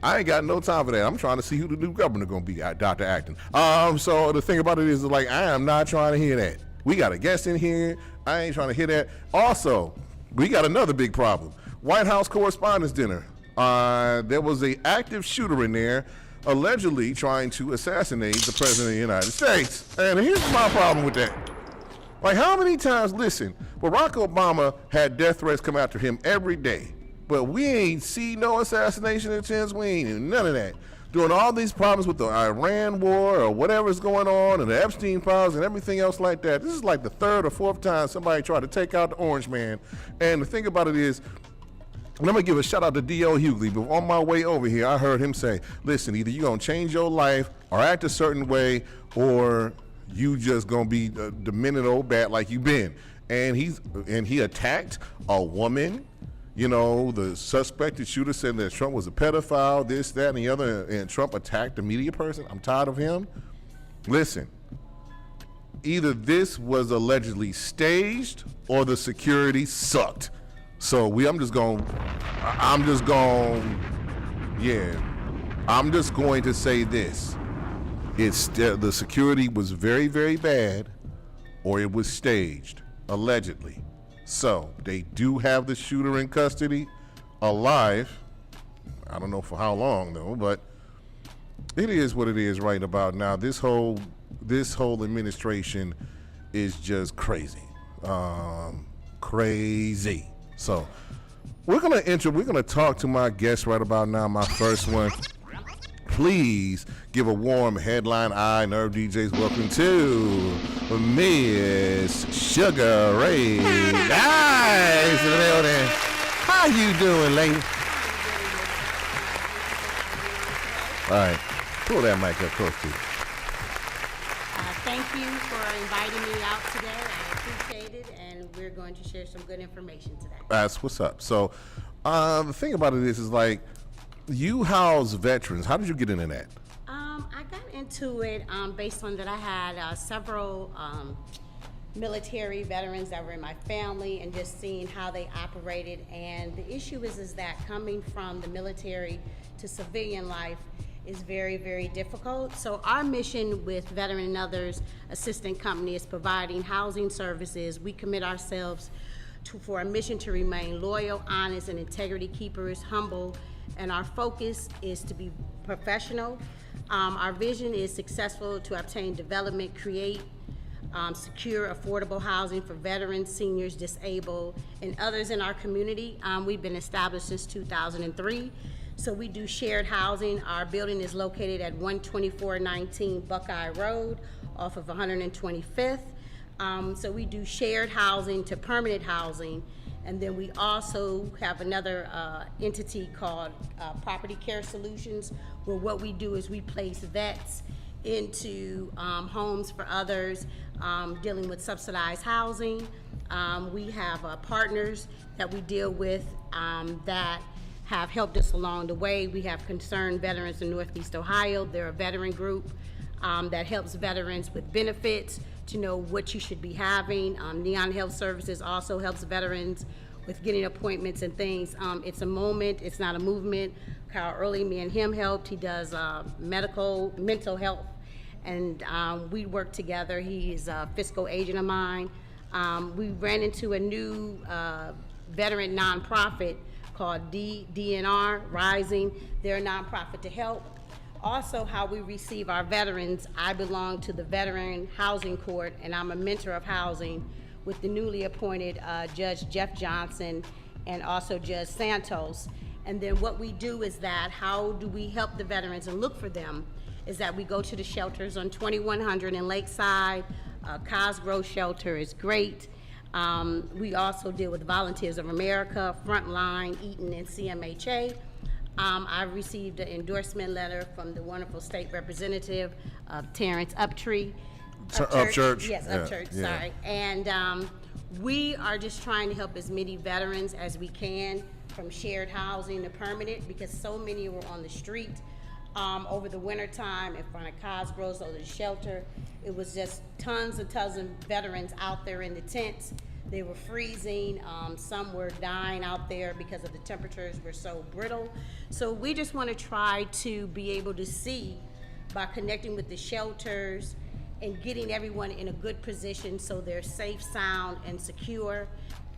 I ain't got no time for that. I'm trying to see who the new governor gonna be, Dr. Acton. So the thing about it is, like, I am not trying to hear that. We got a guest in here. I ain't trying to hear that. Also, we got another big problem. White House Correspondents' Dinner. There was an active shooter in there, allegedly trying to assassinate the President of the United States. And here's my problem with that. Like, how many times, listen, Barack Obama had death threats come after him every day, but we ain't see no assassination attempts. We ain't do none of that. Doing all these problems with the Iran war or whatever's going on and the Epstein files and everything else like that. This is like the third or fourth time somebody tried to take out the Orange Man. And the thing about it is, and I'm going to give a shout out to D.L. Hughley, but on my way over here, I heard him say, listen, either you're going to change your life or act a certain way, or you just going to be the demented old bat like you been. And he attacked a woman. You know, the suspected shooter said that Trump was a pedophile, this, that, and the other, and Trump attacked the media person. I'm tired of him. Listen, either this was allegedly staged or the security sucked. So I'm just going to say this. The security was very, very bad, or it was staged, allegedly. So they do have the shooter in custody, alive. I don't know for how long though, but it is what it is right about now. This whole administration is just crazy, crazy. So we're gonna talk to my guest right about now. My first one. Please give a warm headline eye, Nerve DJs. Welcome to Miss Sugar Ray. Nice in the building. How you doing, lady? All right, pull that mic up close to you. Thank you for inviting me out today. I appreciate it, and we're going to share some good information today. That's what's up. So the thing about it is like, you house veterans. How did you get into that? I got into it based on that I had several military veterans that were in my family, and just seeing how they operated. And the issue is that coming from the military to civilian life is very, very difficult. So our mission with Veteran and Others Assistant Company is providing housing services. We commit ourselves for a mission to remain loyal, honest, and integrity keepers, humble, and our focus is to be professional. Our vision is successful to obtain development, create secure, affordable housing for veterans, seniors, disabled, and others in our community. We've been established since 2003. So we do shared housing. Our building is located at 12419 Buckeye Road off of 125th. So we do shared housing to permanent housing. And then we also have another entity called Property Care Solutions, where what we do is we place vets into homes for others dealing with subsidized housing. We have partners that we deal with that have helped us along the way. We have Concerned Veterans in Northeast Ohio. They're a veteran group that helps veterans with benefits, to know what you should be having. Neon Health Services also helps veterans with getting appointments and things. It's a moment, it's not a movement. Kyle Early, me and him helped. He does mental health, and we work together. He's a fiscal agent of mine. We ran into a new veteran nonprofit called DNR Rising. They're a nonprofit to help. Also, how we receive our veterans, I belong to the Veteran Housing Court, and I'm a mentor of housing with the newly appointed Judge Jeff Johnson and also Judge Santos. And then what we do is that, how do we help the veterans and look for them, is that we go to the shelters on 2100 in Lakeside. Cosgrove Shelter is great. We also deal with Volunteers of America, Frontline, Eaton, and CMHA. I received an endorsement letter from the wonderful state representative, Terrence Upchurch. Yes, Upchurch, yeah. Sorry. And we are just trying to help as many veterans as we can, from shared housing to permanent, because so many were on the street over the winter time in front of Cosgrove, so the shelter. It was just tons and tons of veterans out there in the tents. They were freezing. Some were dying out there because of the temperatures were so brittle. So we just want to try to be able to see by connecting with the shelters and getting everyone in a good position so they're safe, sound, and secure.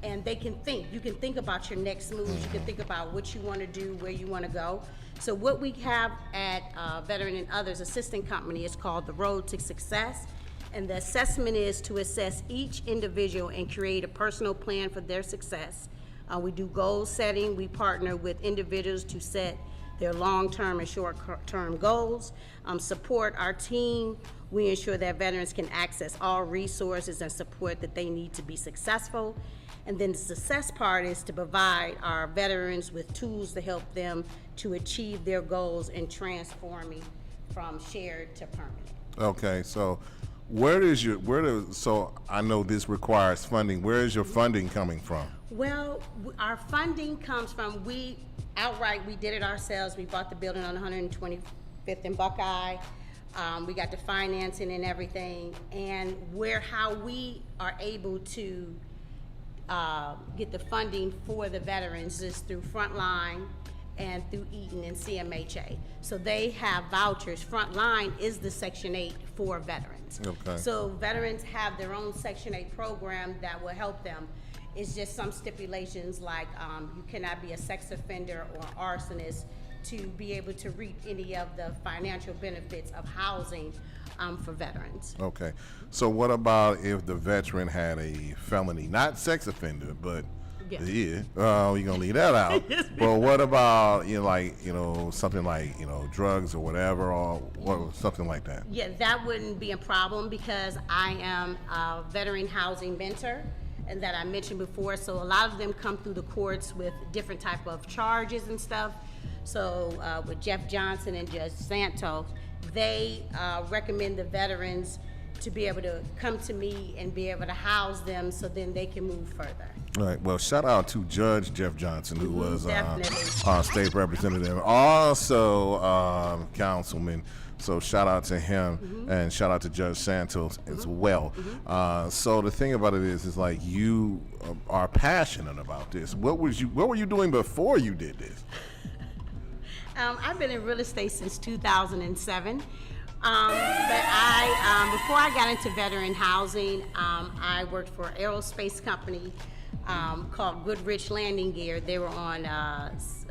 And they can think. You can think about your next moves. You can think about what you want to do, where you want to go. So what we have at Veteran and Others Assistant Company is called the Road to Success. And the assessment is to assess each individual and create a personal plan for their success. We do goal setting. We partner with individuals to set their long-term and short-term goals, support our team. We ensure that veterans can access all resources and support that they need to be successful. And then the success part is to provide our veterans with tools to help them to achieve their goals in transforming from shared to permanent. Okay, so so I know this requires funding. Where is your funding coming from? Well, our funding comes from, we did it ourselves. We bought the building on 125th and Buckeye. We got the financing and everything. And how we are able to get the funding for the veterans is through Frontline and through Eaton and CMHA. So they have vouchers. Frontline is the Section 8 for veterans. Okay. So veterans have their own Section 8 program that will help them. It's just some stipulations like you cannot be a sex offender or arsonist to be able to reap any of the financial benefits of housing for veterans. Okay. So what about if the veteran had a felony, not sex offender, but Yeah. we're gonna leave that out. But what about something like drugs or whatever, or something like that? Yeah, that wouldn't be a problem because I am a veteran housing mentor, and that I mentioned before. So a lot of them come through the courts with different type of charges and stuff. So with Jeff Johnson and Judge Santos, they recommend the veterans to be able to come to me and be able to house them so then they can move further. All right. Well, shout out to Judge Jeff Johnson, who was Definitely. our state representative, also councilman. So shout out to him, and shout out to Judge Santos as well. So the thing about it is like you are passionate about this. What were you doing before you did this? I've been in real estate since 2007. But before I got into veteran housing, I worked for an aerospace company called Goodrich Landing Gear. They were on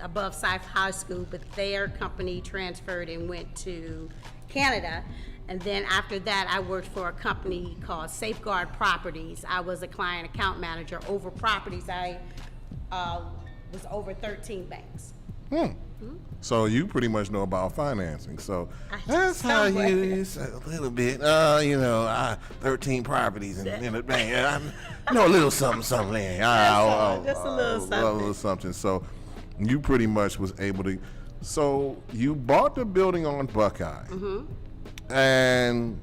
above Scythe High School, but their company transferred and went to Canada. And then after that, I worked for a company called Safeguard Properties. I was a client account manager over properties. I was over 13 banks. So you pretty much know about financing. So I that's how somewhat. you a little bit. 13 properties in the bank. I know a little something there. Just a little something. A little something. So you pretty much was able to. So you bought the building on Buckeye, and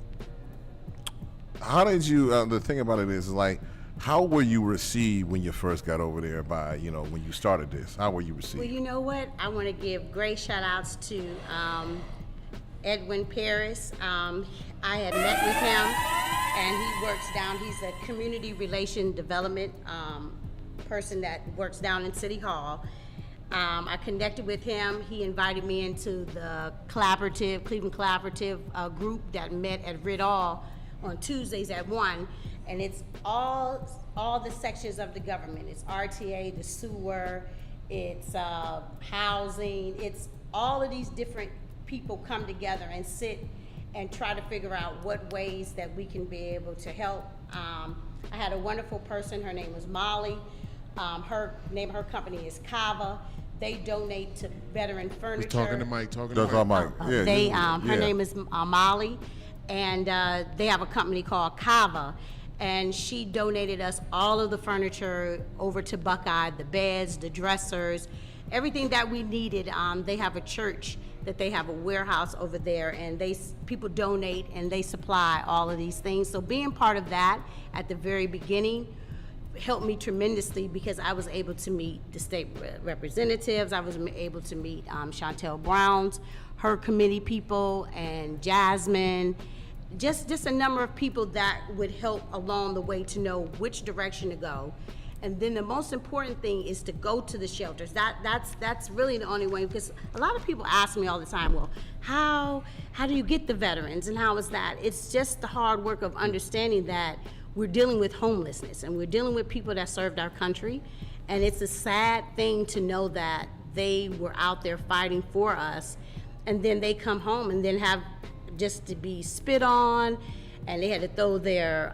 how did you? The thing about it is like, how were you received when you first got over there by, when you started this? How were you received? Well, you know what? I want to give great shout outs to Edwin Paris. I had met with him, and he's a community relation development person that works down in City Hall. I connected with him. He invited me into the Cleveland Collaborative group that met at Ridall on Tuesdays at 1. And it's all the sections of the government. It's RTA, the sewer, it's housing. It's all of these different people come together and sit and try to figure out what ways that we can be able to help. I had a wonderful person. Her name was Molly. Her name of her company is Kava. They donate to veteran furniture. Talking to Mike. Yeah. Her name is Molly, and they have a company called Kava. And she donated us all of the furniture over to Buckeye, the beds, the dressers, everything that we needed. They have a church that they have a warehouse over there, and people donate and they supply all of these things. So being part of that at the very beginning helped me tremendously because I was able to meet the state representatives. I was able to meet Chantel Brown's, her committee people, and Jasmine. just a number of people that would help along the way to know which direction to go. And then the most important thing is to go to the shelters. That's really the only way, because a lot of people ask me all the time, well, how do you get the veterans and how is that? It's just the hard work of understanding that we're dealing with homelessness and we're dealing with people that served our country. And it's a sad thing to know that they were out there fighting for us, and then they come home and then have just to be spit on, and they had to throw their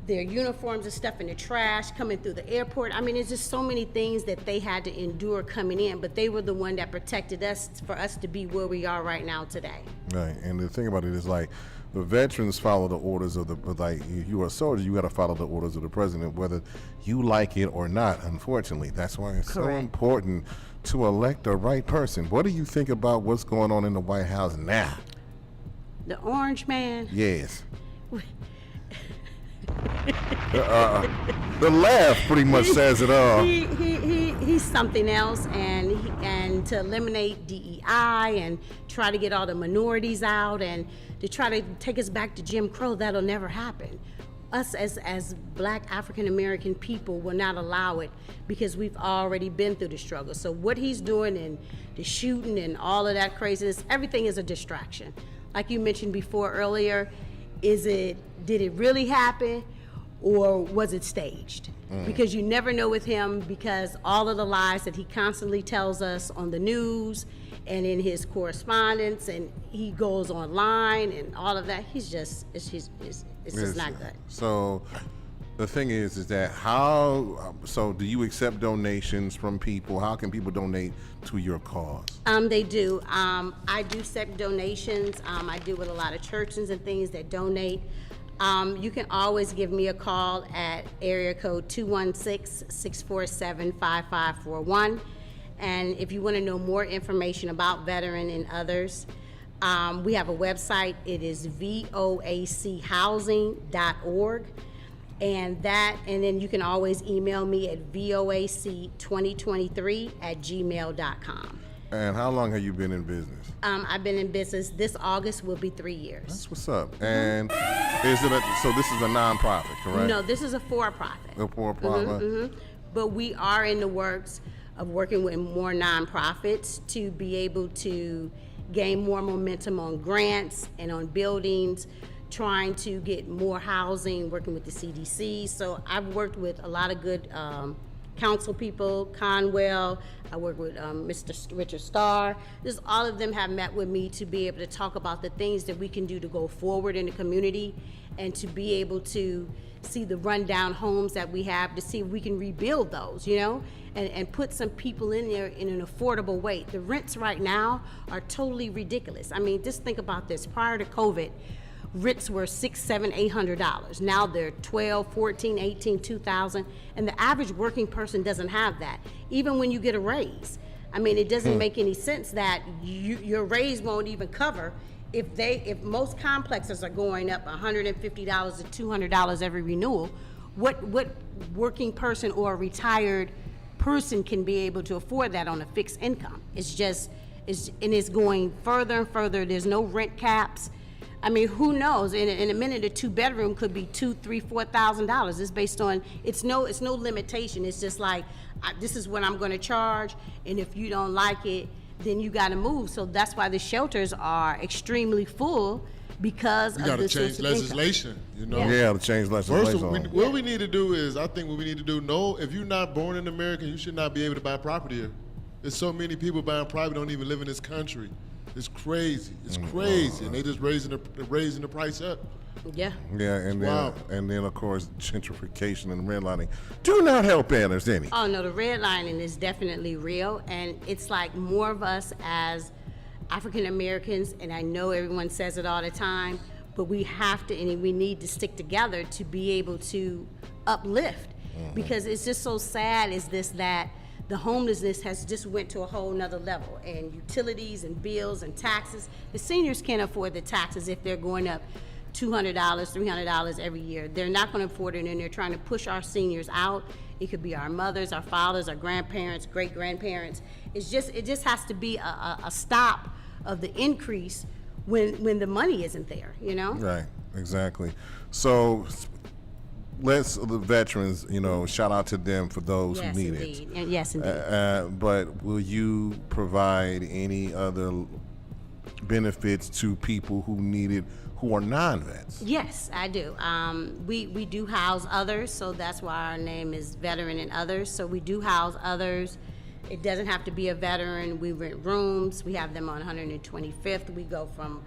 uniforms and stuff in the trash coming through the airport. I mean, it's just so many things that they had to endure coming in, but they were the one that protected us for us to be where we are right now today. Right, and the thing about it is, like, the veterans follow the orders of you are a soldier, you got to follow the orders of the president, whether you like it or not, unfortunately. That's why it's so important to elect the right person. What do you think about what's going on in the White House now? The orange man? Yes. The laugh pretty much says it all. He's something else, and to eliminate DEI and try to get all the minorities out and to try to take us back to Jim Crow, that'll never happen. Us as Black African American people will not allow it, because we've already been through the struggle. So what he's doing and the shooting and all of that craziness, everything is a distraction. Like you mentioned before earlier, did it really happen, or was it staged? Because you never know with him, because all of the lies that he constantly tells us on the news and in his correspondence, and he goes online and all of that, it's just not good. So the thing is that so do you accept donations from people? How can people donate to your cause? They do. I do accept donations. I do with a lot of churches and things that donate. You can always give me a call at area code 216-647-5541. And if you want to know more information about veteran and others, we have a website. It is voachousing.org. And then you can always email me at voac2023@gmail.com. And how long have you been in business? I've been in business. This August will be 3 years. That's what's up. And so this is a nonprofit, correct? No, this is a for-profit. A for-profit? But we are in the works of working with more nonprofits to be able to gain more momentum on grants and on buildings, trying to get more housing, working with the CDC. So I've worked with a lot of good council people, Conwell. I work with Mr. Richard Starr. All of them have met with me to be able to talk about the things that we can do to go forward in the community, and to be able to see the rundown homes that we have, to see if we can rebuild those, and put some people in there in an affordable way. The rents right now are totally ridiculous. I mean, just think about this. Prior to COVID, rents were $600, $700, $800. Now they're $12, $14, $18, $2,000, and the average working person doesn't have that, even when you get a raise. I mean, it doesn't make any sense that your raise won't even cover if most complexes are going up $150 to $200 every renewal. What working person or a retired person can be able to afford that on a fixed income? It's going further and further. There's no rent caps. I mean, who knows? In a minute, a 2-bedroom could be $2,000, $3,000, $4,000. It's based on, it's no limitation. It's just like, this is what I'm going to charge, and if you don't like it, then you got to move. So that's why the shelters are extremely full, because we of got to the change legislation. Yeah, to change legislation. First, what we need to do is, I think what we need to do, if you're not born in America, you should not be able to buy property here. There's so many people buying property don't even live in this country. It's crazy. It's crazy, and they just raising the price up. Yeah. Yeah, and then of course gentrification and redlining do not help matters any. Oh no, the redlining is definitely real, and it's like more of us as African Americans, and I know everyone says it all the time, but we have to, and we need to stick together to be able to uplift, because it's just so sad that the homelessness has just went to a whole nother level, and utilities and bills and taxes. The seniors can't afford the taxes if they're going up $200, $300 every year. They're not going to afford it, and they're trying to push our seniors out. It could be our mothers, our fathers, our grandparents, great-grandparents. It just has to be a stop of the increase, when the money isn't there, you know? Right, exactly. So let's the veterans, shout out to them for those Yes, who need indeed. it. And yes, indeed. But will you provide any other benefits to people who need it who are non-vets? Yes, I do. We do house others, so that's why our name is Veteran and Others. So we do house others. It doesn't have to be a veteran. We rent rooms. We have them on 125th. We go from,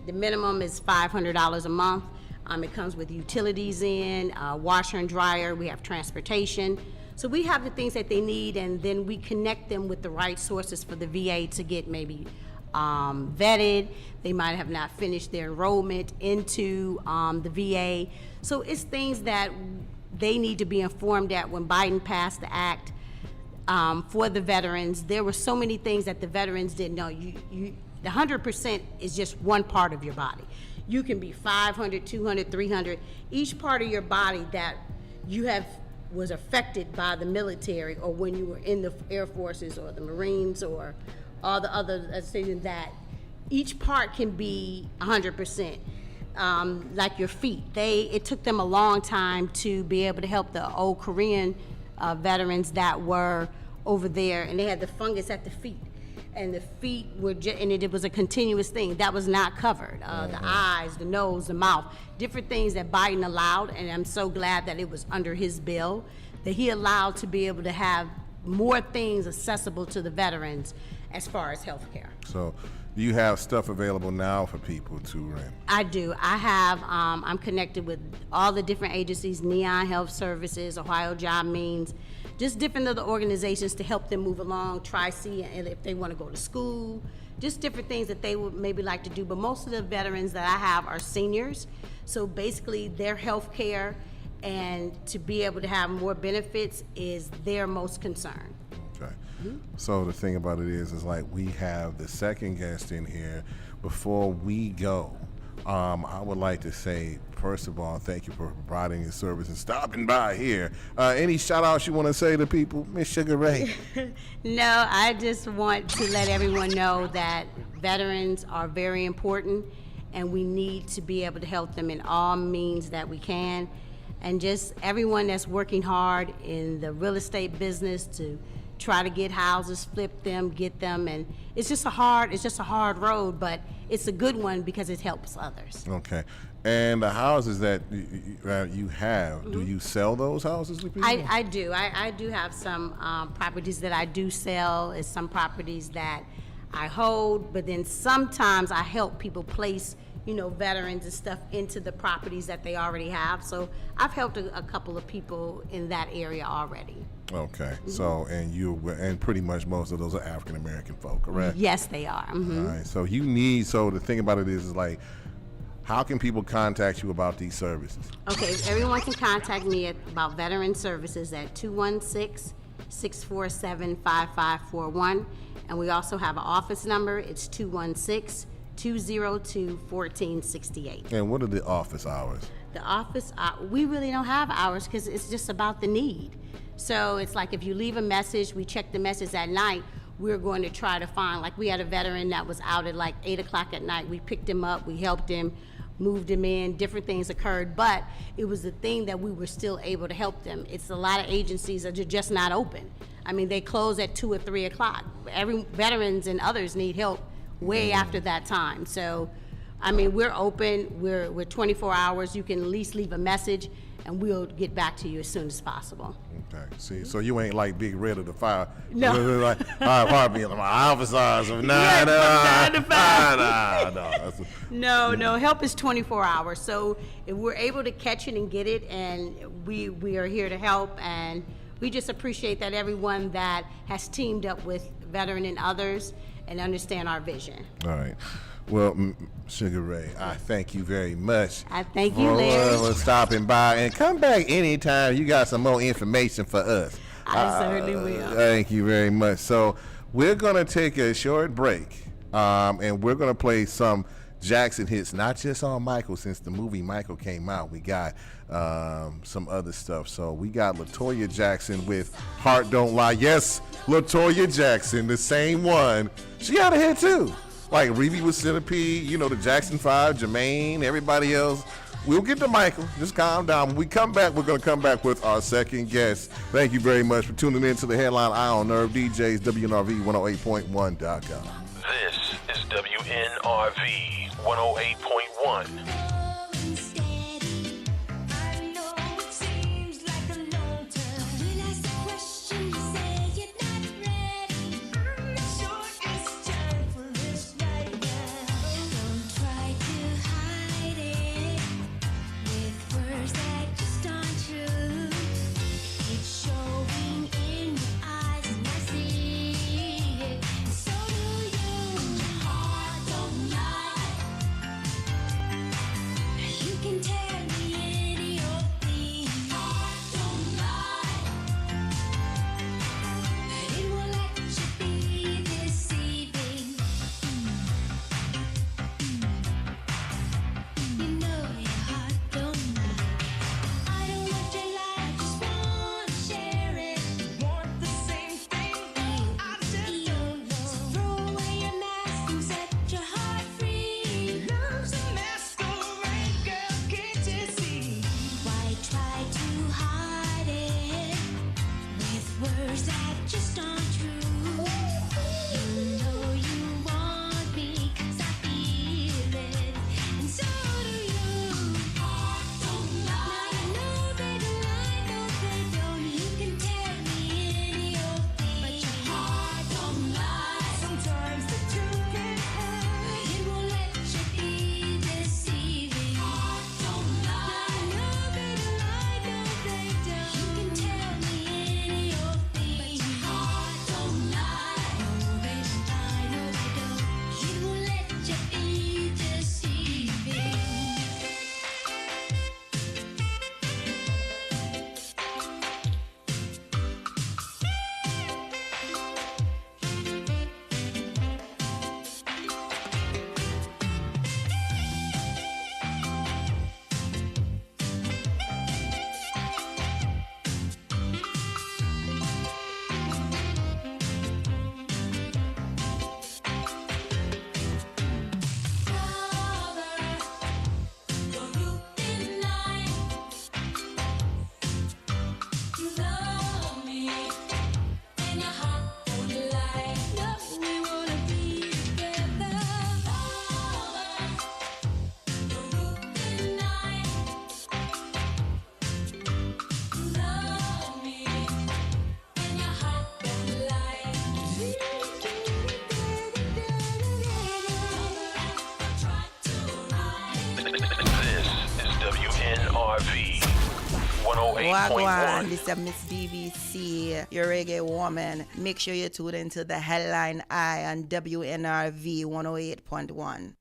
the minimum is $500 a month. It comes with utilities in, washer and dryer. We have transportation. So we have the things that they need, and then we connect them with the right sources for the VA to get maybe vetted. They might have not finished their enrollment into the VA. So it's things that they need to be informed that when Biden passed the act for the veterans, there were so many things that the veterans didn't know. The 100% is just one part of your body. You can be 500, 200, 300. Each part of your body that you have was affected by the military, or when you were in the Air Forces or the Marines or all the other things, that each part can be 100%. Like your feet, it took them a long time to be able to help the old Korean veterans that were over there, and they had the fungus at the feet. And the feet were and it was a continuous thing that was not covered. The eyes, the nose, the mouth, different things that Biden allowed, and I'm so glad that it was under his bill, that he allowed to be able to have more things accessible to the veterans as far as health care. So do you have stuff available now for people to rent? I do. I have, I'm connected with all the different agencies, Neon Health Services, Ohio Job Means, just different other organizations to help them move along, Tri-C, and if they want to go to school, just different things that they would maybe like to do. But most of the veterans that I have are seniors, so basically their health care and to be able to have more benefits is their most concern. Okay. So the thing about it is like we have the second guest in here. Before we go, I would like to say, first of all, thank you for providing your service and stopping by here. Any shout outs you want to say to people, Miss Sugar Ray? No, I just want to let everyone know that veterans are very important, and we need to be able to help them in all means that we can. And just everyone that's working hard in the real estate business to try to get houses, flip them, get them, and it's just a hard road, but it's a good one because it helps others. Okay. And the houses that you have, do you sell those houses to people? I do. I do have some properties that I do sell. It's some properties that I hold, but then sometimes I help people place, veterans and stuff into the properties that they already have. So I've helped a couple of people in that area already. Okay. So, and pretty much most of those are African American folk, correct? Yes, they are. Mm-hmm. All right. So the thing about it is like, how can people contact you about these services? Okay, everyone can contact me about veteran services at 216-647-5541. And we also have an office number. It's 216-202-1468. And what are the office hours? The office, we really don't have hours because it's just about the need. So it's like if you leave a message, we check the message at night, we're going to try to find, like we had a veteran that was out at like 8 o'clock at night. We picked him up, we helped him, moved him in, different things occurred, but it was the thing that we were still able to help them. It's a lot of agencies that are just not open. I mean, they close at 2 or 3 o'clock. Every veterans and others need help way after that time. So, I mean, we're open, we're 24 hours. You can at least leave a message and we'll get back to you as soon as possible. Okay. See, so you ain't like Big Red of the Fire. No. Like, my office hours of 9 to 5. No. Help is 24 hours. So if we're able to catch it and get it, and we are here to help, and we just appreciate that everyone that has teamed up with Veteran and others and understand our vision. All right. Well, Sugar Ray, I thank you very much. I thank you, Larry. For stopping by, and come back anytime you got some more information for us. I certainly will. Thank you very much. So we're going to take a short break, and we're going to play some Jackson hits, not just on Michael. Since the movie Michael came out, we got some other stuff. So we got LaToya Jackson with Heart Don't Lie. Yes, LaToya Jackson, the same one. She got a hit too. like Reeve with Centipede, you know, the Jackson 5, Jermaine, everybody else. We'll get to Michael. Just calm down. When we come back, we're going to come back with our second guest. Thank you very much for tuning in to the Headline Eye on Nerve DJs, WNRV 108.1.com. This is WNRV 108.1. Wagwan, this is Miss DVC, your reggae woman. Make sure you tune into the Headline Eye on WNRV 108.1.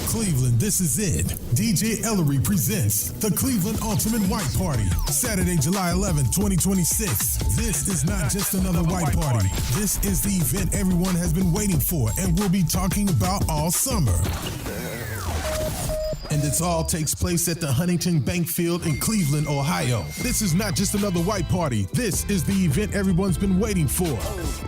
Cleveland, this is it. DJ Ellery presents the Cleveland Ultimate White Party, Saturday, July 11th, 2026. This is not just another white party. This is the event everyone has been waiting for and we'll be talking about all summer. And this all takes place at the Huntington Bank Field in Cleveland, Ohio. This is not just another white party. This is the event everyone's been waiting for.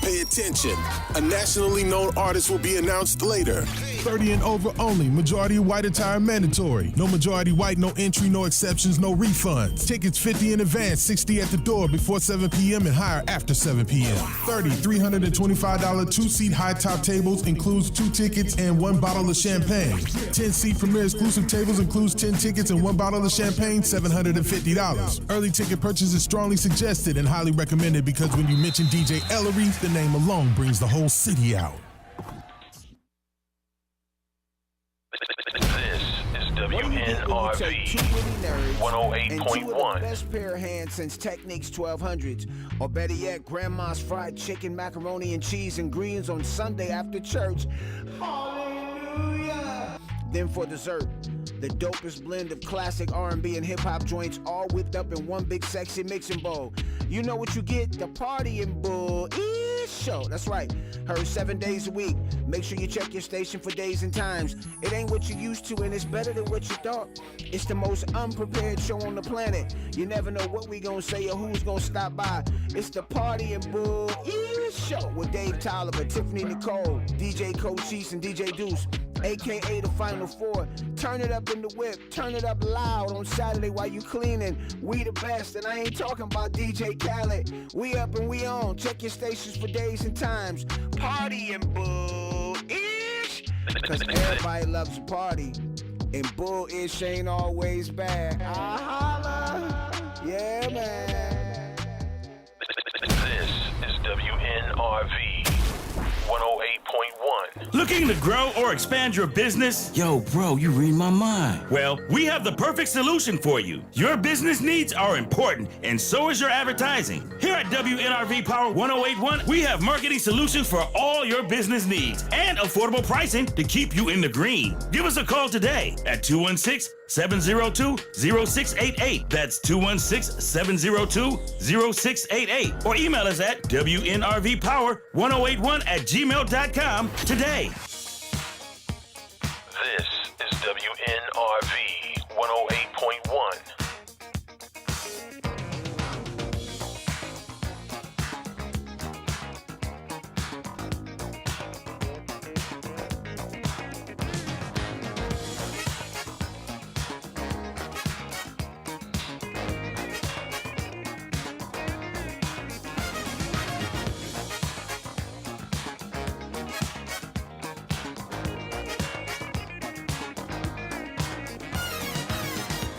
Pay attention. A nationally known artist will be announced later. 30 and over only. Majority white attire mandatory. No majority white, no entry, no exceptions, no refunds. Tickets 50 in advance, 60 at the door before 7 p.m. and higher after 7 p.m. $325 two-seat high-top tables includes 2 tickets and 1 bottle of champagne. 10-seat premier exclusive tables includes 10 tickets and 1 bottle of champagne, $750. Early ticket purchase is strongly suggested and highly recommended because when you mention DJ Ellery, the name alone brings the whole city out. This is WNRV 108.1. And 2 of the best pair of hands since Technique's 1200s. Or better yet, Grandma's fried chicken, macaroni and cheese and greens on Sunday after church. Hallelujah! Then for dessert, the dopest blend of classic R&B and hip-hop joints all whipped up in one big sexy mixing bowl. You know what you get? The partying bull show. That's right. Heard 7 days a week. Make sure you check your station for days and times. It ain't what you used to and it's better than what you thought. It's the most unprepared show on the planet. You never know what we gonna say or who's gonna stop by. It's the partying bull show. Show with Dave Tolliver, Tiffany Nicole, DJ Cochise, and DJ Deuce, aka the Final Four. Turn it up in the whip, turn it up loud on Saturday while you cleaning. We the best, and I ain't talking about DJ Khaled. We up and we on. Check your stations for days and times. Party and bull-ish, cause everybody loves a party, and bull-ish ain't always bad. I holla, yeah man. This is WNRV 108.1. Looking to grow or expand your business? Yo, bro, you read my mind. Well, we have the perfect solution for you. Your business needs are important, and so is your advertising. Here at WNRV Power 1081, we have marketing solutions for all your business needs and affordable pricing to keep you in the green. Give us a call today at 216-702-0688. That's 216-702-0688. Or email us at WNRVPower1081@gmail.com today. This is WNRV 108.1.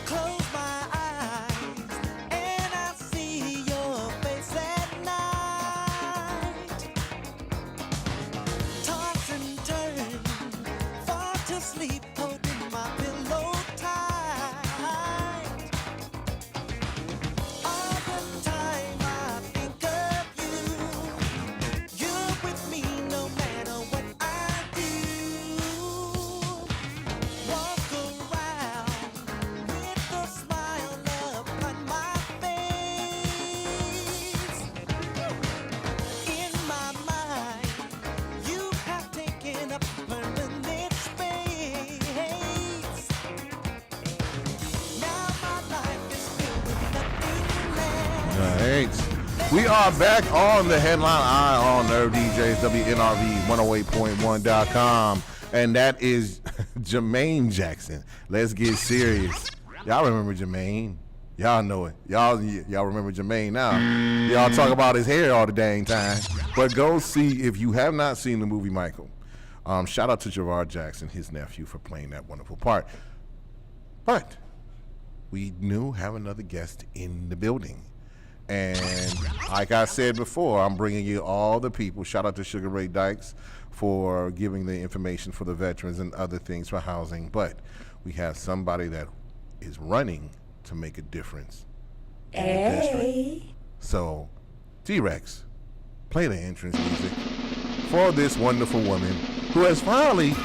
Close my eyes and I see your face at night. Toss and turn, fall to sleep, holding my pillow tight. All the time I think of you. You're with me no matter what I do. Walk around with a smile upon my face. In my mind, you have taken up permanent space. Now my life is filled with nothing less. Right. We are back on the headline Eye on Nerve DJs, WNRV108.1.com. And that is Jermaine Jackson. Let's get serious. Y'all remember Jermaine? Y'all know it. Y'all remember Jermaine now. Y'all talk about his hair all the dang time. But go see, if you have not seen the movie Michael, shout out to Gerard Jackson, his nephew, for playing that wonderful part. But we do have another guest in the building. And like I said before, I'm bringing you all the people. Shout out to Sugar Ray Dykes for giving the information for the veterans and other things for housing. But we have somebody that is running to make a difference in the district. So, T-Rex, play the entrance music for this wonderful woman who has finally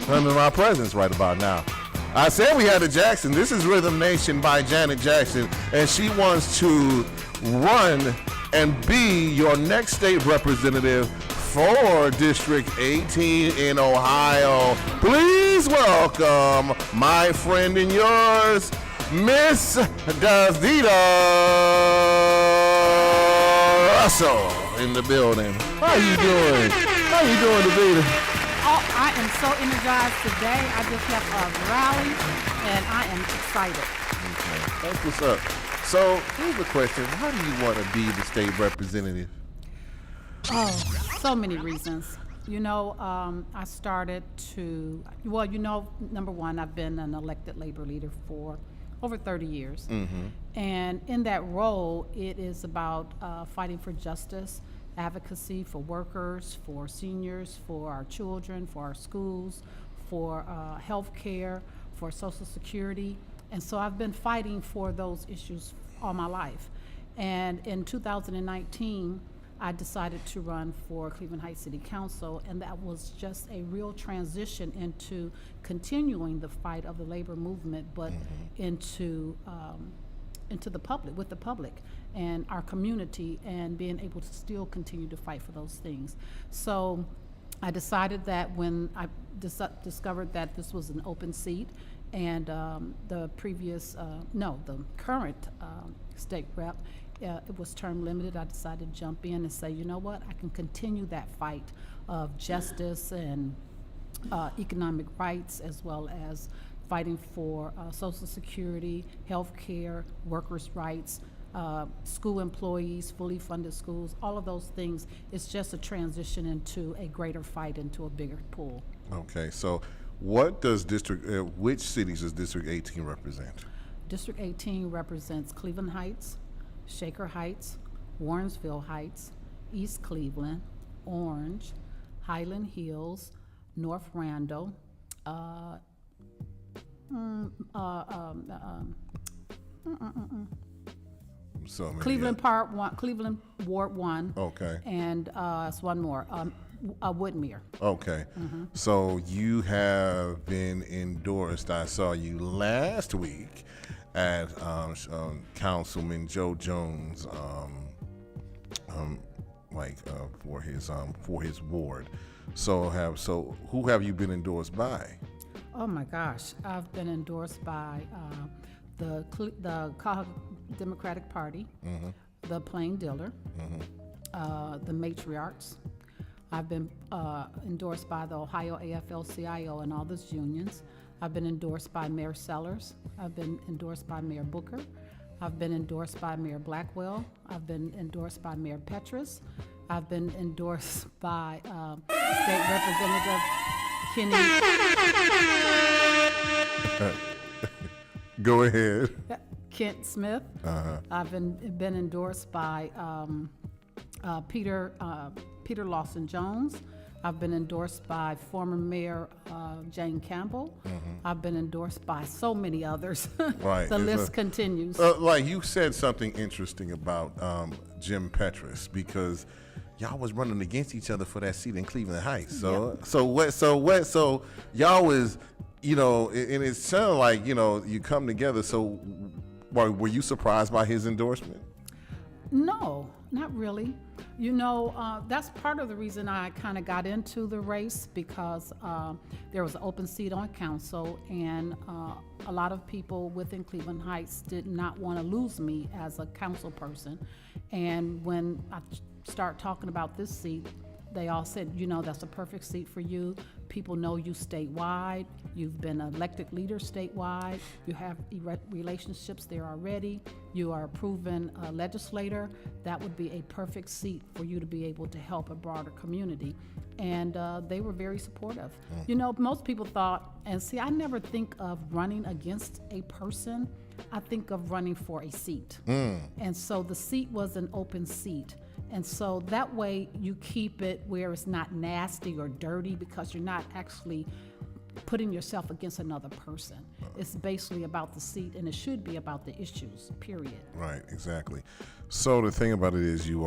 come in my presence right about now. I said we had a Jackson. This is Rhythm Nation by Janet Jackson, and she wants to run and be your next state representative for District 18 in Ohio. Please welcome my friend and yours, Miss Davida Russell in the building. How you doing? How you doing, Davida? Oh, I am so energized today. I just left a rally, and I am excited. Okay, that's what's up. So here's the question: why do you want to be the state representative? Oh, so many reasons. You know, I started to, well, you know, number one, I've been an elected labor leader for over 30 years. And in that role, it is about fighting for justice, advocacy for workers, for seniors, for our children, for our schools, for health care, for Social Security. And so I've been fighting for those issues all my life. And in 2019, I decided to run for Cleveland Heights City Council, and that was just a real transition into continuing the fight of the labor movement, but into the public, with the public and our community, and being able to still continue to fight for those things. So I decided that when I discovered that this was an open seat, and the current state rep it was term limited, I decided to jump in and say, you know what, I can continue that fight of justice and economic rights, as well as fighting for Social Security, health care, workers' rights, school employees, fully funded schools, all of those things. It's just a transition into a greater fight, into a bigger pool. Okay, so what does which cities does District 18 represent? District 18 represents Cleveland Heights, Shaker Heights, Warrensville Heights, East Cleveland, Orange, Highland Hills, North Randall, So many, Cleveland Part 1, Cleveland Ward 1. Okay. And it's one more, Woodmere. Okay. So you have been endorsed. I saw you last week at Councilman Joe Jones, for his ward. So who have you been endorsed by? Oh my gosh, I've been endorsed by the Cuyahoga Democratic Party, the Plain Dealer, the Matriarchs. I've been endorsed by the Ohio AFL-CIO and all those unions. I've been endorsed by Mayor Sellers. I've been endorsed by Mayor Booker. I've been endorsed by Mayor Blackwell. I've been endorsed by Mayor Petrus. I've been endorsed by State Representative Go ahead. Kent Smith. I've been endorsed by Peter Lawson Jones. I've been endorsed by former Mayor Jane Campbell. I've been endorsed by so many others. Right. The list continues. Like you said something interesting about Jim Petrus, because y'all was running against each other for that seat in Cleveland Heights. So y'all was, and it sounded like, you come together. So were you surprised by his endorsement? No, not really. That's part of the reason I kind of got into the race, because there was an open seat on council, and a lot of people within Cleveland Heights did not want to lose me as a council person. And when I start talking about this seat, they all said, that's a perfect seat for you. People know you statewide. You've been an elected leader statewide. You have relationships there already. You are a proven legislator. That would be a perfect seat for you to be able to help a broader community. And they were very supportive. Most people thought, and see, I never think of running against a person. I think of running for a seat. And so the seat was an open seat. And so that way you keep it where it's not nasty or dirty, because you're not actually putting yourself against another person. It's basically about the seat, and it should be about the issues, period. Right, exactly. So the thing about it is you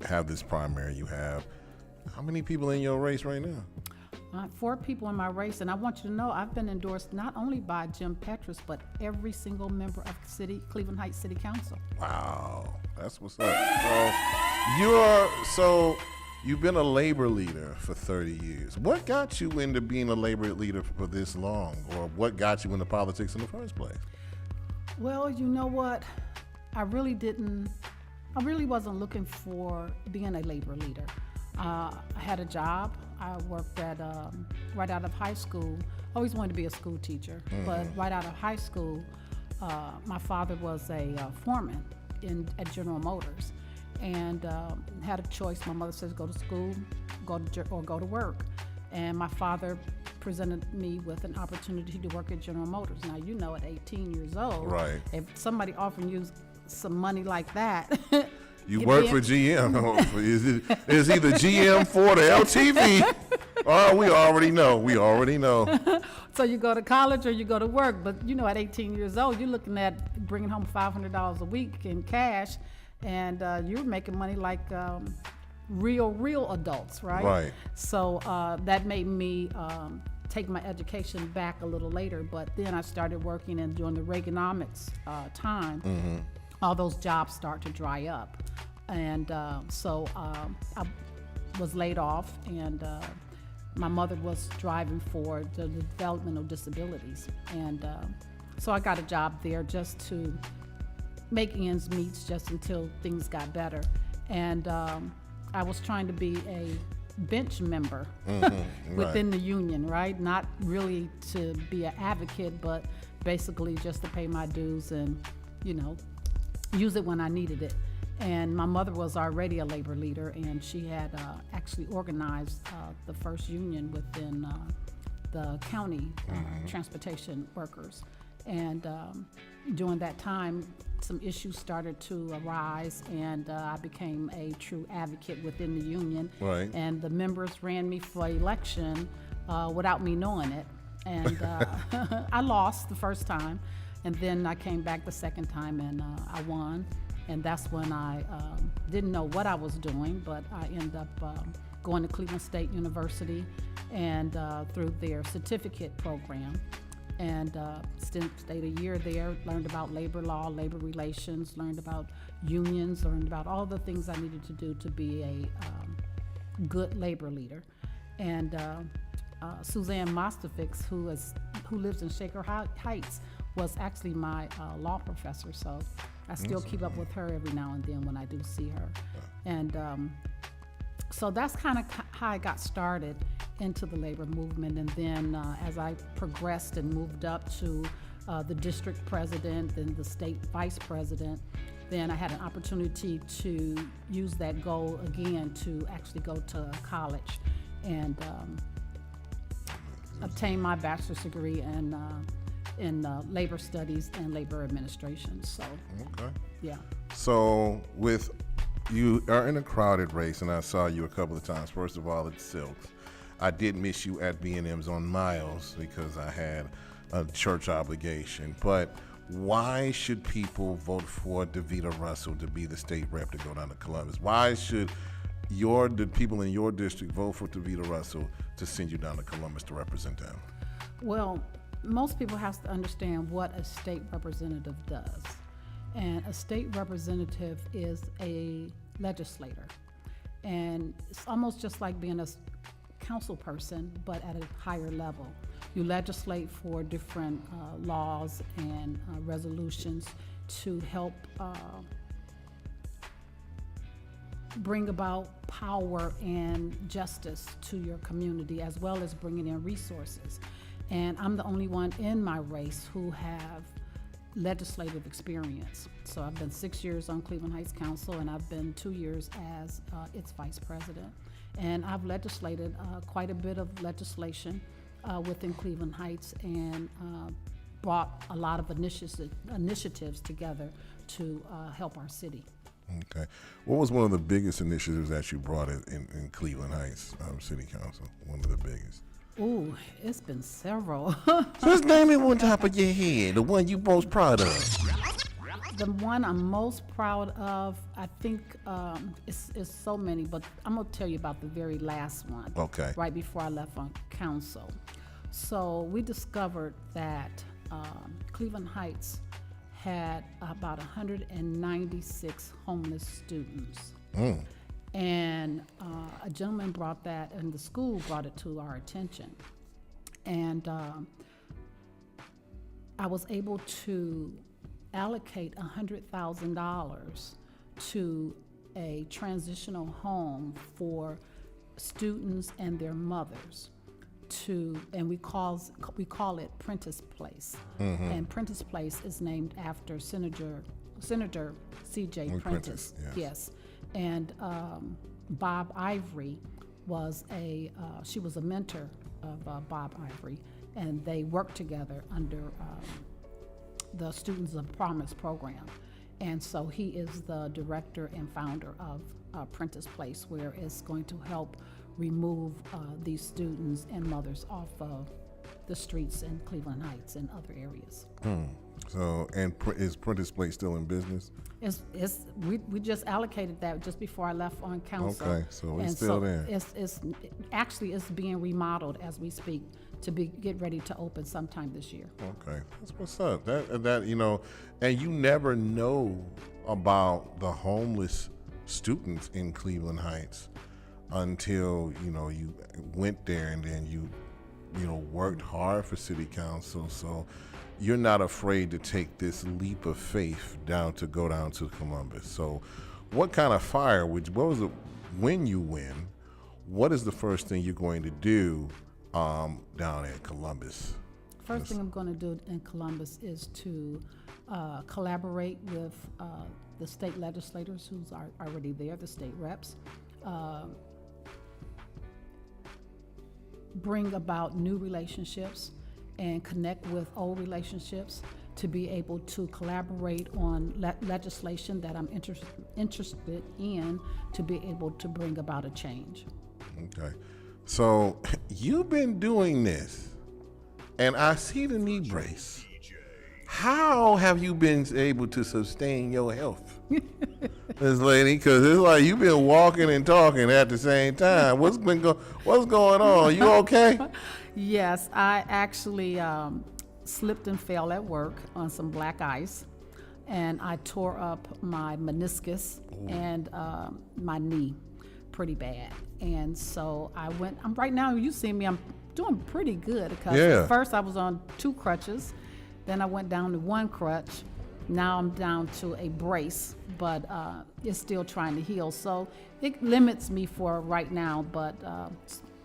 have this primary. You have how many people in your race right now? 4 people in my race, and I want you to know I've been endorsed not only by Jim Petrus, but every single member of Cleveland Heights City Council. Wow, that's what's up. So you've been a labor leader for 30 years. What got you into being a labor leader for this long, or what got you into politics in the first place? Well, you know what? I really wasn't looking for being a labor leader. I had a job. I worked at, right out of high school. I always wanted to be a school teacher, but right out of high school, my father was a foreman at General Motors, and had a choice. My mother says, go to school, go to work. And my father presented me with an opportunity to work at General Motors. Now, at 18 years old, right, if somebody offering you some money like that, you work for GM. It's either GM, Ford, or LTV. Oh, we already know. So you go to college or you go to work. But, at 18 years old, you're looking at bringing home $500 a week in cash, and you're making money like real adults, right? Right. So that made me take my education back a little later. But then I started working, and during the Reaganomics time, all those jobs start to dry up. And so I was laid off, and my mother was driving for the development of disabilities. And so I got a job there just to make ends meet just until things got better. And I was trying to be a bench member within the union, right? Not really to be an advocate, but basically just to pay my dues and, you know, use it when I needed it. And my mother was already a labor leader, and she had actually organized the first union within the county transportation workers. And during that time, some issues started to arise, and I became a true advocate within the union. Right. And the members ran me for election without me knowing it. And I lost the first time, and then I came back the second time, and I won. And that's when I didn't know what I was doing, but I ended up going to Cleveland State University and through their certificate program. And stayed a year there, learned about labor law, labor relations, learned about unions, learned about all the things I needed to do to be a good labor leader. And Suzanne Mostafix, who lives in Shaker Heights, was actually my law professor. So I still keep up with her every now and then when I do see her. And so that's kind of how I got started into the labor movement. And then as I progressed and moved up to the district president and the state vice president, then I had an opportunity to use that goal again to actually go to college and obtain my bachelor's degree in labor studies and labor administration. So, yeah. So you are in a crowded race, and I saw you a couple of times. First of all, at Silks. I did miss you at B&M's on Miles because I had a church obligation. But why should people vote for Davida Russell to be the state rep to go down to Columbus? Why should the people in your district vote for Davida Russell to send you down to Columbus to represent them? Well, most people have to understand what a state representative does. And a state representative is a legislator. And it's almost just like being a council person, but at a higher level. You legislate for different laws and resolutions to help bring about power and justice to your community, as well as bringing in resources. And I'm the only one in my race who have legislative experience. So I've been 6 years on Cleveland Heights Council, and I've been 2 years as its vice president. And I've legislated quite a bit of legislation within Cleveland Heights, and brought a lot of initiatives together to help our city. Okay. What was one of the biggest initiatives that you brought in Cleveland Heights City Council? One of the biggest? Ooh, it's been several. Just name it on top of your head, the one you most proud of. The one I'm most proud of, I think it's so many, but I'm gonna tell you about the very last one. Okay. Right before I left on council. So we discovered that Cleveland Heights had about 196 homeless students. And a gentleman brought that, and the school brought it to our attention. And I was able to allocate $100,000 to a transitional home for students and their mothers. And we call it Prentice Place. And Prentice Place is named after Senator C.J. Prentice. Yes. And Bob Ivory was she was a mentor of Bob Ivory, and they worked together under the Students of Promise program. And so he is the director and founder of Prentice Place, where it's going to help remove these students and mothers off of the streets in Cleveland Heights and other areas. So, and is Prentice Place still in business? We just allocated that just before I left on council. Okay, so it's still there. It's actually being remodeled as we speak to get ready to open sometime this year. Okay, that's what's up. That you know, and you never know about the homeless students in Cleveland Heights until you went there, and then you worked hard for city council, so you're not afraid to take this leap of faith go down to Columbus. So what kind of fire what was it when you win? What is the first thing you're going to do down at Columbus? First thing I'm going to do in Columbus is to collaborate with the state legislators who's already there, the state reps, bring about new relationships and connect with old relationships to be able to collaborate on legislation that I'm interested in to be able to bring about a change. Okay. So you've been doing this, and I see the knee brace. How have you been able to sustain your health, this lady? Because it's like you've been walking and talking at the same time. What's going on? You okay? Yes, I actually slipped and fell at work on some black ice, and I tore up my meniscus and my knee pretty bad. And so I'm right now, you see me, I'm doing pretty good because at first I was on 2 crutches, then I went down to 1 crutch. Now I'm down to a brace, but it's still trying to heal. So it limits me for right now, but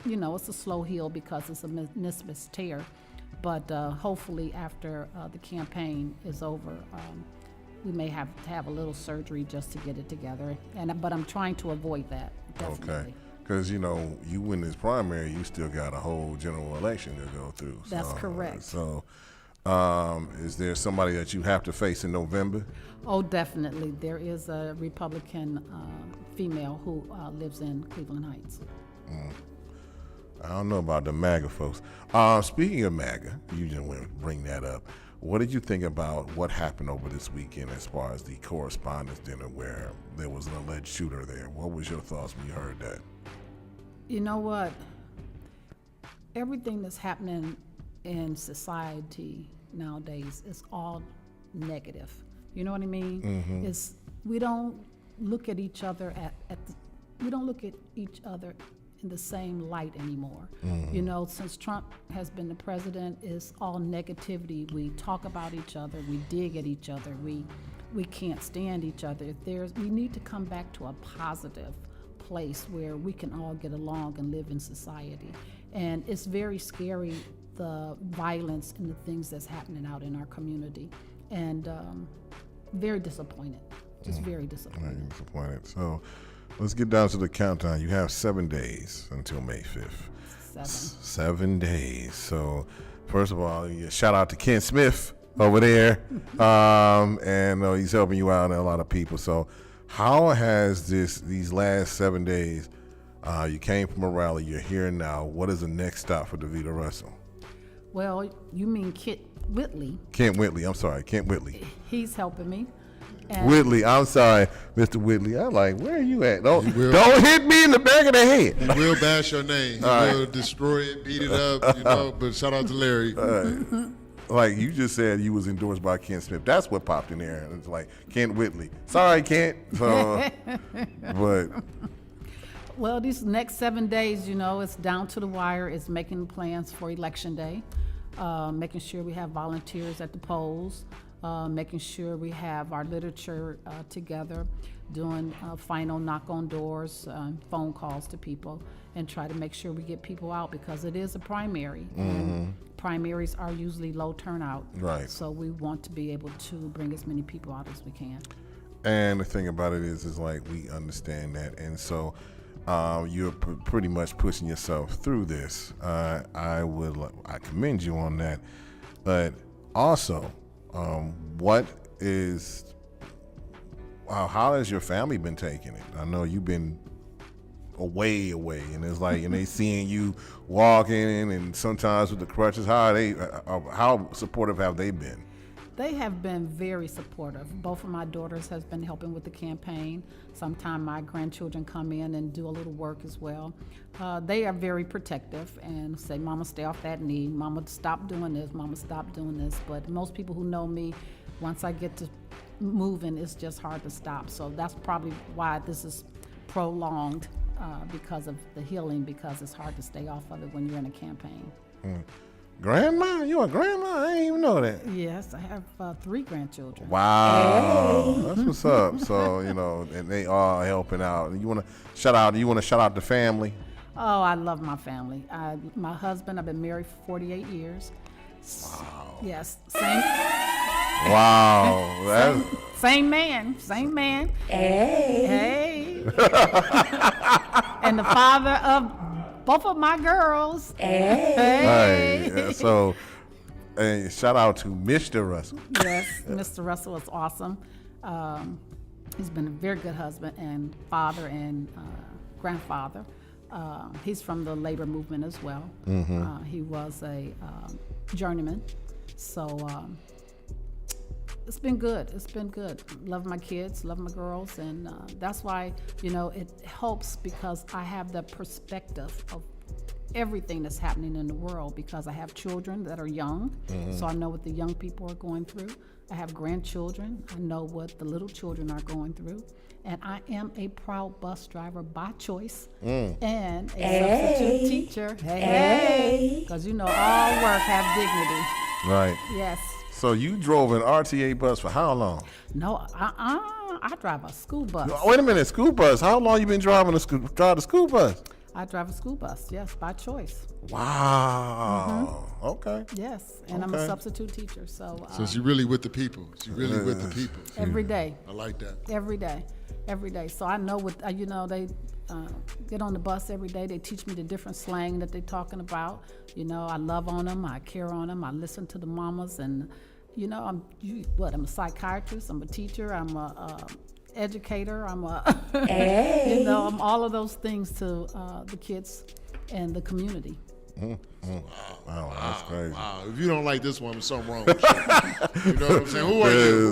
it's a slow heal because it's a meniscus tear. But hopefully after the campaign is over, we may have to have a little surgery just to get it together. But I'm trying to avoid that, definitely. Okay. Because, you win this primary, you still got a whole general election to go through. That's correct. So is there somebody that you have to face in November? Oh, definitely. There is a Republican female who lives in Cleveland Heights. I don't know about the MAGA folks. Speaking of MAGA, you just want to bring that up. What did you think about what happened over this weekend as far as the correspondence dinner where there was an alleged shooter there? What was your thoughts when you heard that? You know what? Everything that's happening in society nowadays is all negative. You know what I mean? Mm-hmm. We don't look at each other we don't look at each other in the same light anymore. Mm-hmm. Since Trump has been the president, it's all negativity. We talk about each other, we dig at each other, we can't stand each other. We need to come back to a positive place where we can all get along and live in society. And it's very scary, the violence and the things that's happening out in our community. And very disappointed, just very disappointed. Very disappointed. So let's get down to the countdown. You have 7 days until May 5th. 7 days. So first of all, shout out to Ken Smith over there. And he's helping you out and a lot of people. So how has these last 7 days, you came from a rally, you're here now. What is the next stop for Davida Russell? Well, you mean Kent Whitley. Kent Whitley, I'm sorry, Kent Whitley. He's helping me. Whitley, I'm sorry, Mr. Whitley. I'm like, where are you at? Don't hit me in the back of the head. He will bash your name. He will destroy it, beat it up, but shout out to Larry. Like you just said, you was endorsed by Kent Smith. That's what popped in there. It's like Kent Whitley. Sorry, Kent. So, but well, these next 7 days, it's down to the wire. It's making plans for Election Day, making sure we have volunteers at the polls, making sure we have our literature together, doing final knock on doors, phone calls to people, and try to make sure we get people out because it is a primary. And primaries are usually low turnout. Right. So we want to be able to bring as many people out as we can. And the thing about it is like we understand that. And so you're pretty much pushing yourself through this. I commend you on that. But also, how has your family been taking it? I know you've been away, and it's like, and they seeing you walking and sometimes with the crutches. How supportive have they been? They have been very supportive. Both of my daughters has been helping with the campaign. Sometimes my grandchildren come in and do a little work as well. They are very protective and say, Mama, stay off that knee. Mama, stop doing this. Mama, stop doing this. But most people who know me, once I get to moving, it's just hard to stop. So that's probably why this is prolonged because of the healing, because it's hard to stay off of it when you're in a campaign. Grandma? You a grandma? I didn't even know that. Yes, I have 3 grandchildren. Wow, that's what's up. So and they are helping out. You want to shout out? The family? Oh, I love my family. My husband, I've been married for 48 years. Wow. Yes, same. Wow. Same man. Hey. And the father of both of my girls. Hey. Right. So, shout out to Mr. Russell. Yes, Mr. Russell is awesome. He's been a very good husband and father and grandfather. He's from the labor movement as well. He was a journeyman. So it's been good. Love my kids, love my girls, and that's why, it helps because I have the perspective of everything that's happening in the world because I have children that are young, so I know what the young people are going through. I have grandchildren. I know what the little children are going through. And I am a proud bus driver by choice and a substitute teacher. Hey, because all work have dignity. Right. Yes. So you drove an RTA bus for how long? No, I drive a school bus. Wait a minute, school bus. How long you been driving the school bus? I drive a school bus, yes, by choice. Wow. Okay. Yes, and I'm a substitute teacher, so. So she really with the people. She really with the people. Every day. I like that. Every day. So I know what, they get on the bus every day. They teach me the different slang that they're talking about. I love on them. I care on them. I listen to the mamas and, I'm a psychiatrist. I'm a teacher. I'm a educator. I'm I'm all of those things to the kids and the community. Wow, that's crazy. Wow. If you don't like this one, there's something wrong with you. You know what I'm saying? Who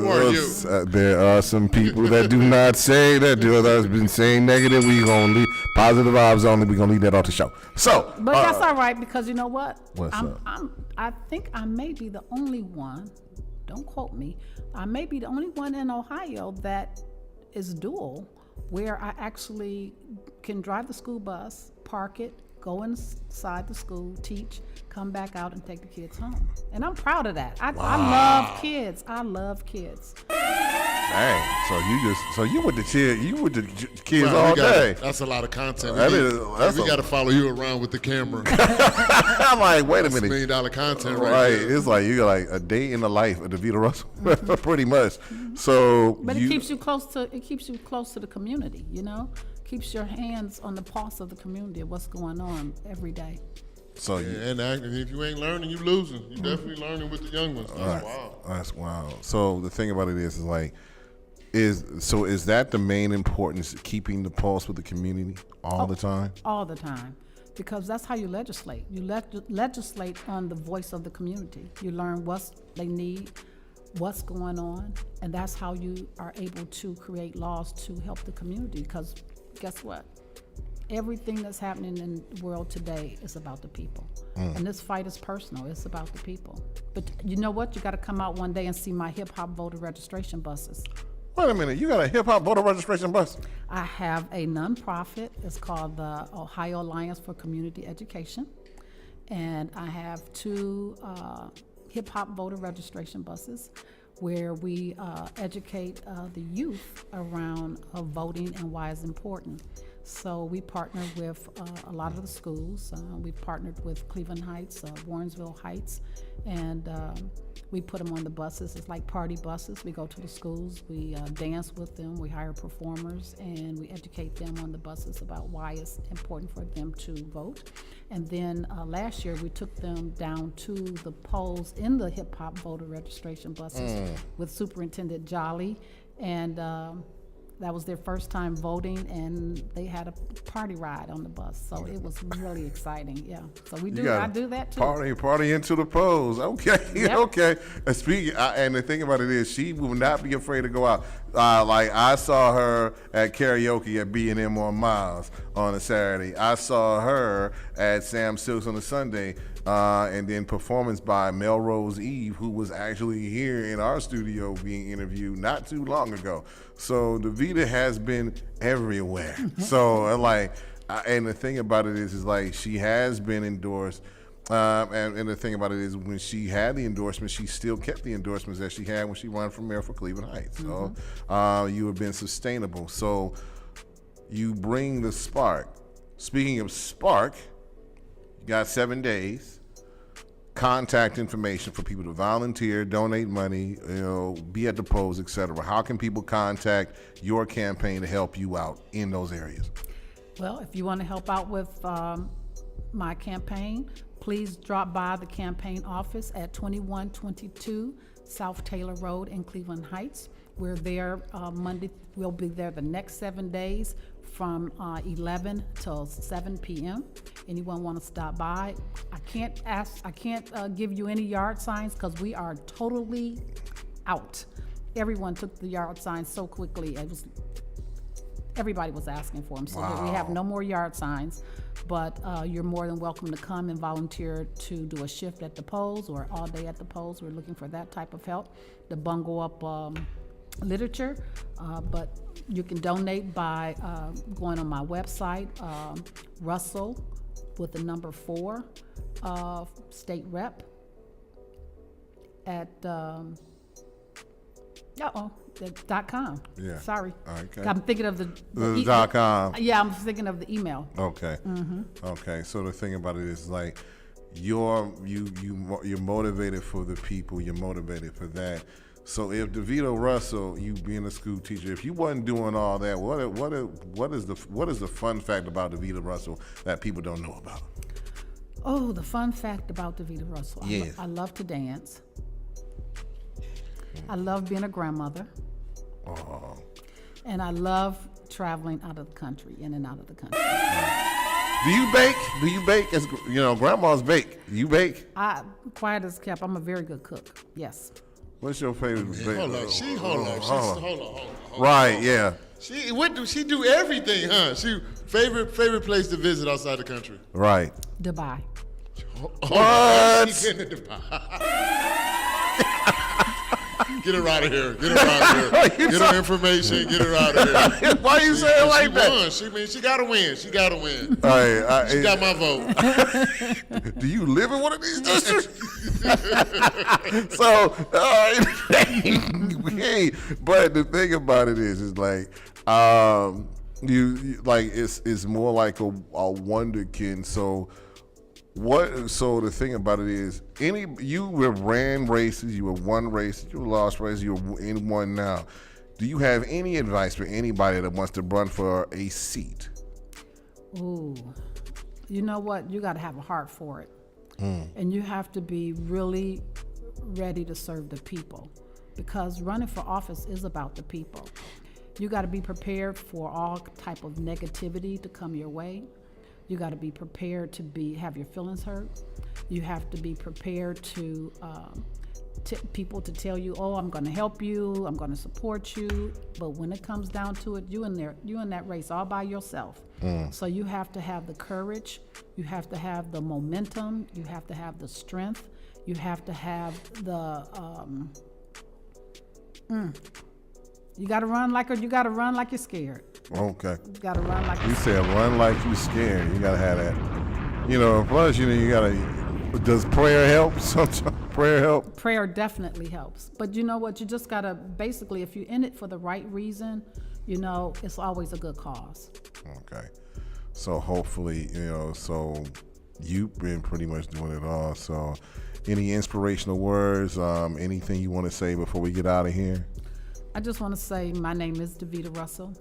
are you? There are some people that do not say that. The others been saying negative. We gonna leave positive vibes only. We gonna leave that off the show. So, but that's all right because you know what? What's up? I think I may be the only one. Don't quote me. I may be the only one in Ohio that is dual, where I actually can drive the school bus, park it, go inside the school, teach, come back out and take the kids home. And I'm proud of that. I love kids. I love kids. Dang. So you with the kids all day. That's a lot of content. We got to follow you around with the camera. I'm like, wait a minute. $1 million content right there. It's like you got like a day in the life of Davida Russell, pretty much. So, but it keeps you close to the community. Keeps your hands on the pulse of the community of what's going on every day. So and if you ain't learning, you losing. You definitely learning with the young ones. That's wild. That's wild. So the thing about it is like, is that the main importance, keeping the pulse with the community all the time? All the time. Because that's how you legislate. You legislate on the voice of the community. You learn what they need, what's going on, and that's how you are able to create laws to help the community. Because guess what? Everything that's happening in the world today is about the people. And this fight is personal. It's about the people. But you know what? You got to come out one day and see my hip-hop voter registration buses. Wait a minute. You got a hip-hop voter registration bus? I have a nonprofit. It's called the Ohio Alliance for Community Education. And I have 2 hip-hop voter registration buses where we educate the youth around voting and why it's important. So we partner with a lot of the schools. We've partnered with Cleveland Heights, Warrensville Heights, and we put them on the buses. It's like party buses. We go to the schools, we dance with them, we hire performers, and we educate them on the buses about why it's important for them to vote. And then last year we took them down to the polls in the hip hop voter registration buses with Superintendent Jolly, and that was their first time voting, and they had a party ride on the bus. So it was really exciting, yeah. So I do that too. Party into the polls. Okay, Yep. okay. And the thing about it is, she will not be afraid to go out. Like I saw her at karaoke at B&M on Miles on a Saturday. I saw her at Sam Silks on a Sunday. And then performance by Melrose Eve, who was actually here in our studio being interviewed not too long ago. So Davida has been everywhere. So and the thing about it is like she has been endorsed And the thing about it is, when she had the endorsements, she still kept the endorsements that she had when she ran for mayor for Cleveland Heights. So you have been sustainable. So you bring the spark. Speaking of spark, you got 7 days. Contact information for people to volunteer, donate money, be at the polls, etc. How can people contact your campaign to help you out in those areas? Well, if you want to help out with my campaign, please drop by the campaign office at 2122 South Taylor Road in Cleveland Heights. We're there Monday. We'll be there the next 7 days from 11 till 7 p.m. Anyone want to stop by? I can't give you any yard signs because we are totally out. Everyone took the yard signs so quickly. Everybody was asking for them, so that we have no more yard signs. But you're more than welcome to come and volunteer to do a shift at the polls or all day at the polls. We're looking for that type of help to bungle up literature. But you can donate by going on my website, Russell with the number 4, state rep at .com. Yeah. Sorry. Okay. I'm thinking of the .com. Yeah, I'm thinking of the email. Okay. Okay. So the thing about it is, like, you're motivated for the people. You're motivated for that. So if Davida Russell, you being a school teacher, if you wasn't doing all that, what is the fun fact about Davida Russell that people don't know about? Oh, the fun fact about Davida Russell. Yes. I love to dance. I love being a grandmother. Oh. And I love traveling out of the country, in and out of the country. Do you bake? Do you bake? As grandmas bake. You bake? Quiet as kept. I'm a very good cook. Yes. What's your favorite bake? Hold on. Right, yeah. She do everything, huh? She favorite place to visit outside the country. Right. Dubai. What? She getting to Dubai. Get her out of here. Get her out of here. Get her information. Get her out of here. Why you saying like that? She won. She got to win. She got to win. She got my vote. Do you live in one of these districts? So, hey, but the thing about it is like, you like it's more like a wonderkin. So the thing about it is, you have ran races, you have won races, you have lost races, you're in one now. Do you have any advice for anybody that wants to run for a seat? Ooh, you know what? You got to have a heart for it. And you have to be really ready to serve the people, because running for office is about the people. You got to be prepared for all type of negativity to come your way. You got to be prepared to have your feelings hurt. You have to be prepared to people to tell you, "Oh, I'm going to help you. I'm going to support you." But when it comes down to it, you in that race all by yourself. So you have to have the courage. You have to have the momentum. You have to have the strength. You have to have the. You got to run like you're scared. Okay. You got to run like you said. Run like you're scared. You got to have that. Plus, you got to. Does prayer help? Sometimes prayer help. Prayer definitely helps, but you know what? You just got to basically, if you're in it for the right reason, it's always a good cause. Okay. So hopefully, so you've been pretty much doing it all. So, any inspirational words? Anything you want to say before we get out of here? I just want to say my name is Davida Russell.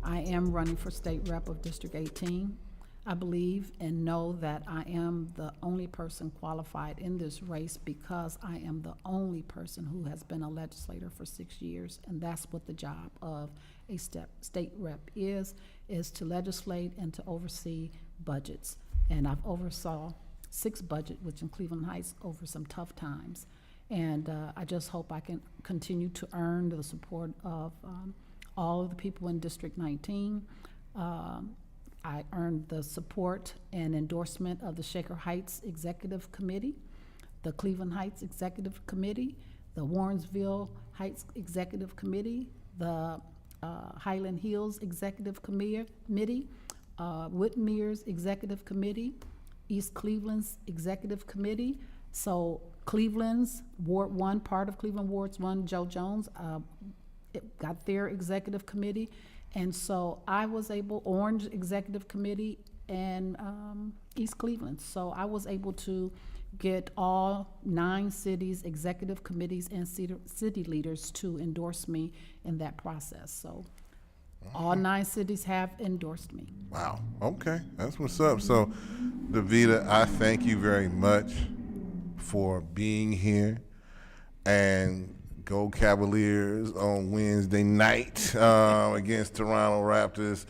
I am running for state rep of District 18. I believe and know that I am the only person qualified in this race because I am the only person who has been a legislator for 6 years, and that's what the job of a state rep is to legislate and to oversee budgets. And I've oversaw 6 budgets, which in Cleveland Heights, over some tough times. And I just hope I can continue to earn the support of all of the people in District 19. I earned the support and endorsement of the Shaker Heights Executive Committee, the Cleveland Heights Executive Committee, the Warrensville Heights Executive Committee, the Highland Hills Executive Committee, Whitmere's Executive Committee, East Cleveland's executive committee. So Cleveland's Ward 1, part of Cleveland Wards 1, Joe Jones, it got their executive committee. And so I was able, Orange Executive Committee and East Cleveland. So I was able to get all 9 cities, executive committees, and city leaders to endorse me in that process. So all 9 cities have endorsed me. Wow. Okay, that's what's up. So, Davida, I thank you very much for being here, and go Cavaliers on Wednesday night against Toronto Raptors.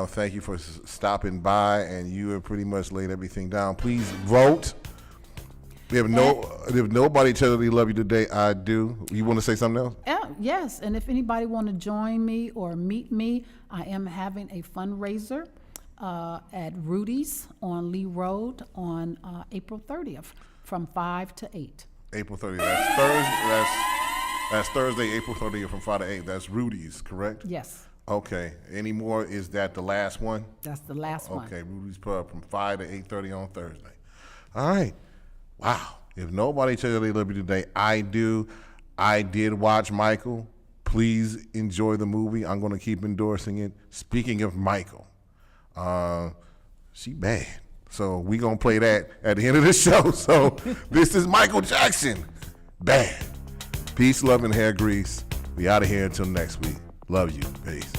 Thank you for stopping by, and you have pretty much laid everything down. Please vote. If nobody tells you they love you today, I do. You want to say something else? Yes, and if anybody want to join me or meet me, I am having a fundraiser at Rudy's on Lee Road on April 30th from 5 to 8. April 30th. That's Thursday. That's Thursday, April 30th from 5 to 8. That's Rudy's, correct? Yes. Okay. Any more? Is that the last one? That's the last one. Okay, Rudy's Pub from 5 to 8:30 on Thursday. All right. Wow. If nobody tells you they love you today, I do. I did watch Michael. Please enjoy the movie. I'm going to keep endorsing it. Speaking of Michael, she bad. So we going to play that at the end of the show. So this is Michael Jackson. Bad. Peace, love, and hair grease. We out of here until next week. Love you. Peace.